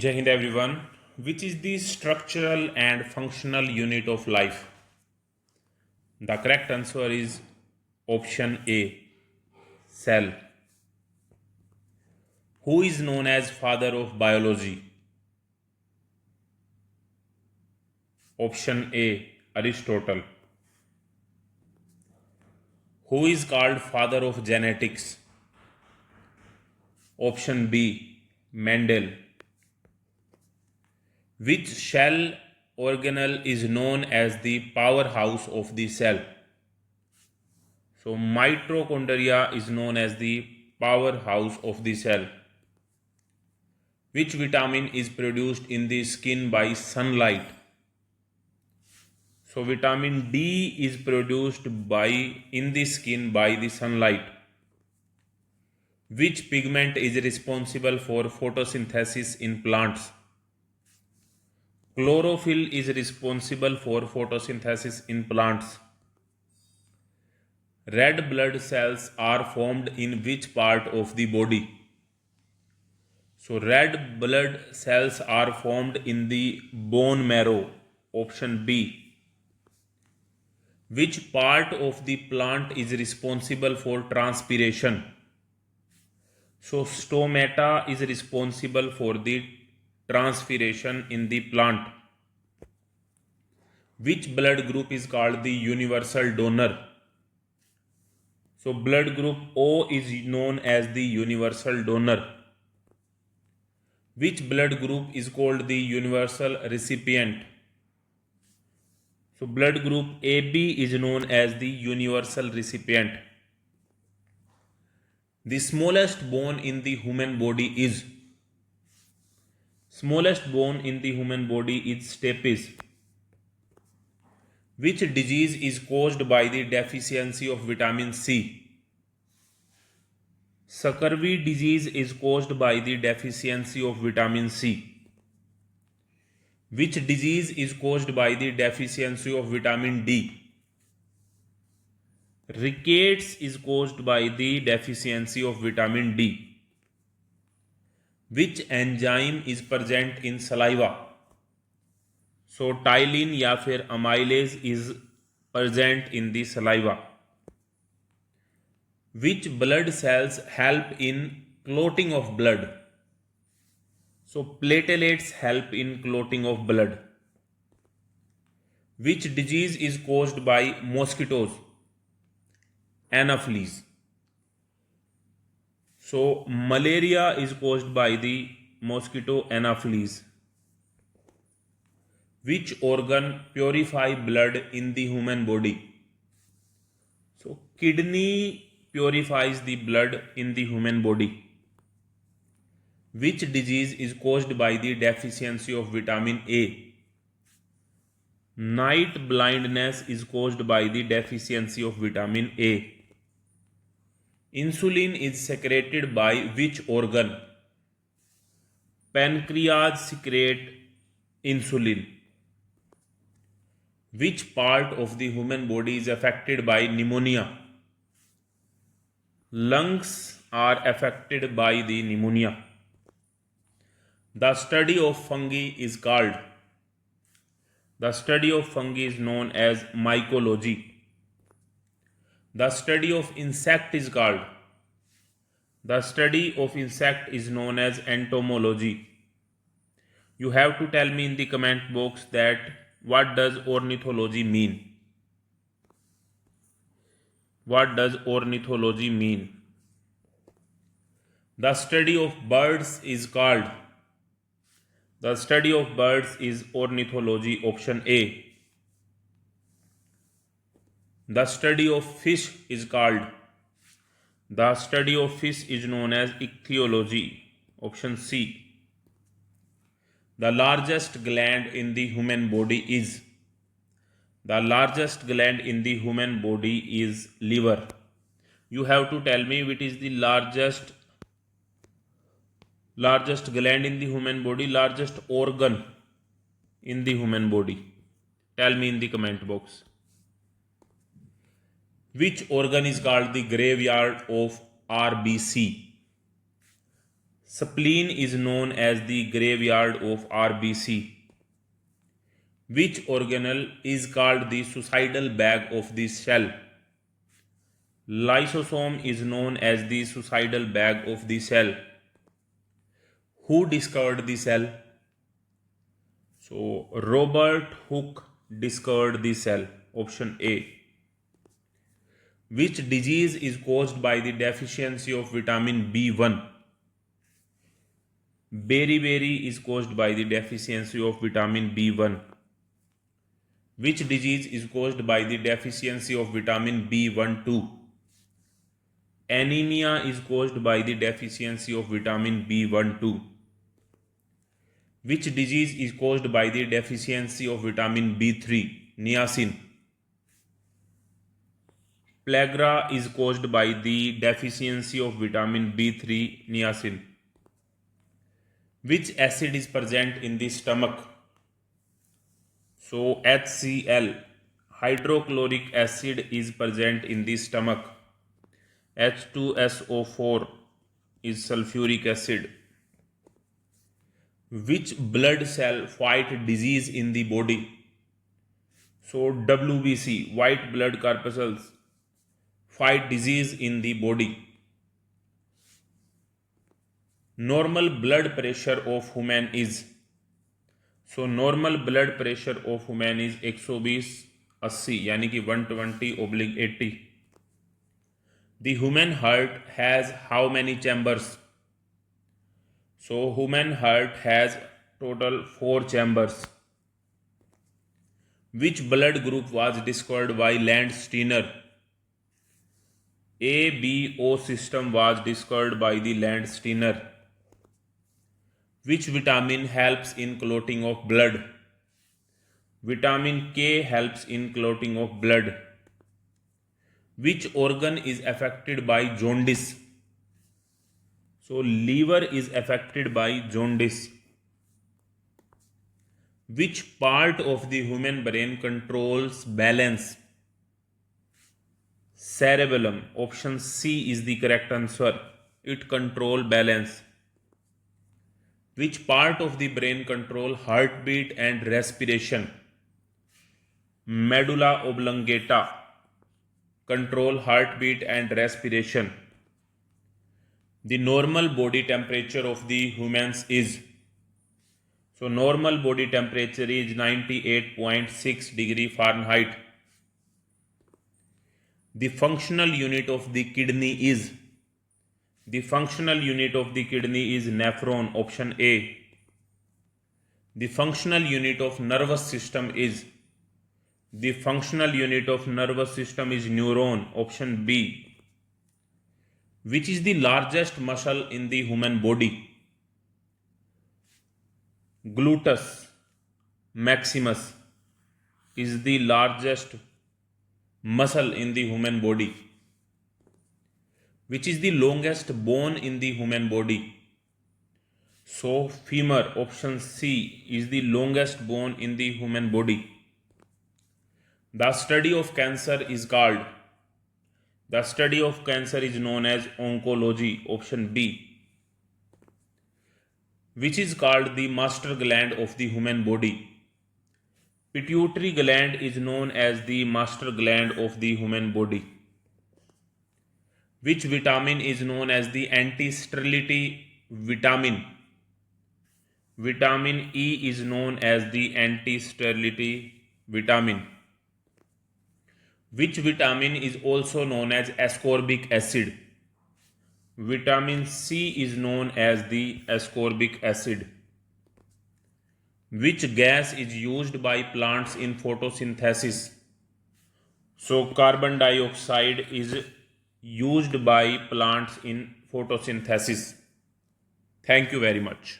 Jai Hind everyone. Which is the structural and functional unit of life? The correct answer is option A, cell. Who is known as father of biology? Option A, Aristotle. Who is called father of genetics? Option B, Mendel. Which cell organelle is known as the powerhouse of the cell? So, mitochondria is known as the powerhouse of the cell. Which vitamin is produced in the skin by sunlight? So, vitamin D is produced in the skin by the sunlight. Which pigment is responsible for photosynthesis in plants? Chlorophyll is responsible for photosynthesis in plants. Red blood cells are formed in which part of the body? So, red blood cells are formed in the bone marrow. Option B. Which part of the plant is responsible for transpiration? So, stomata is responsible for the transpiration in the plant. Which blood group is called the universal donor? So, blood group O is known as the universal donor. Which blood group is called the universal recipient? So, blood group AB is known as the universal recipient. The smallest bone in the human body is? Smallest bone in the human body is stapes. Which disease is caused by the deficiency of vitamin C? Scurvy disease is caused by the deficiency of vitamin C. Which disease is caused by the deficiency of vitamin D? Rickets is caused by the deficiency of vitamin D. Which enzyme is present in saliva? So, ptyalin या फिर amylase is present in the saliva. Which blood cells help in clotting of blood? So, platelets help in clotting of blood. Which disease is caused by mosquitoes? Anopheles. So, malaria is caused by the mosquito Anopheles. Which organ purify blood in the human body? So, kidney purifies the blood in the human body. Which disease is caused by the deficiency of vitamin A? Night blindness is caused by the deficiency of vitamin A. Insulin is secreted by which organ? Pancreas secrete insulin. Which part of the human body is affected by pneumonia? Lungs are affected by the pneumonia. The study of fungi is called? The study of fungi is known as mycology. The study of insect is called? The study of insect is known as entomology. You have to tell me in the comment box that what does ornithology mean? What does ornithology mean? The study of birds is called? The study of birds is ornithology. Option A. The study of fish is called? The study of fish is known as ichthyology. Option C. The largest gland in the human body is? The largest gland in the human body is liver. You have to tell me which is the largest gland in the human body, largest organ in the human body. Tell me in the comment box. Which organ is called the graveyard of RBC? Spleen is known as the graveyard of RBC. Which organelle is called the suicidal bag of the cell? Lysosome is known as the suicidal bag of the cell. Who discovered the cell? So, Robert Hooke discovered the cell. Option A. Which disease is caused by the deficiency of vitamin B1? Beriberi is caused by the deficiency of vitamin B1. Which disease is caused by the deficiency of vitamin B12? Anemia is caused by the deficiency of vitamin B12. Which disease is caused by the deficiency of vitamin B3? Niacin. Pellagra is caused by the deficiency of vitamin B3, niacin. Which acid is present in the stomach? So HCl, hydrochloric acid, is present in the stomach. H2SO4 is sulfuric acid. Which blood cell fight disease in the body? So WBC, white blood corpuscles, fight disease in the body. Normal blood pressure of human is? So normal blood pressure of human is 120/80 यानी कि 120/80. The human heart has how many chambers? So human heart has total 4 chambers. Which blood group was discovered by Landsteiner? ABO system was discovered by the Landsteiner. Which vitamin helps in clotting of blood? Vitamin K helps in clotting of blood. Which organ is affected by jaundice? So liver is affected by jaundice. Which part of the human brain controls balance? Cerebellum. Option C is the correct answer. It controls balance. Which part of the brain controls heartbeat and respiration? Medulla oblongata control heartbeat and respiration. The normal body temperature of the humans is? So normal body temperature is 98.6 degree Fahrenheit. The functional unit of the kidney is? The functional unit of the kidney is nephron. Option A. The functional unit of nervous system is? The functional unit of nervous system is neuron. Option B. Which is the largest muscle in the human body? Gluteus maximus is the largest muscle in the human body. Which is the longest bone in the human body? So femur. Option C is the longest bone in the human body. The study of cancer is called? The study of cancer is known as oncology. Option B. Which is called the master gland of the human body? Pituitary gland is known as the master gland of the human body. Which vitamin is known as the anti-sterility vitamin? Vitamin E is known as the anti-sterility vitamin. Which vitamin is also known as ascorbic acid? Vitamin C is known as the ascorbic acid. Which gas is used by plants in photosynthesis? So carbon dioxide is used by plants in photosynthesis. Thank you very much.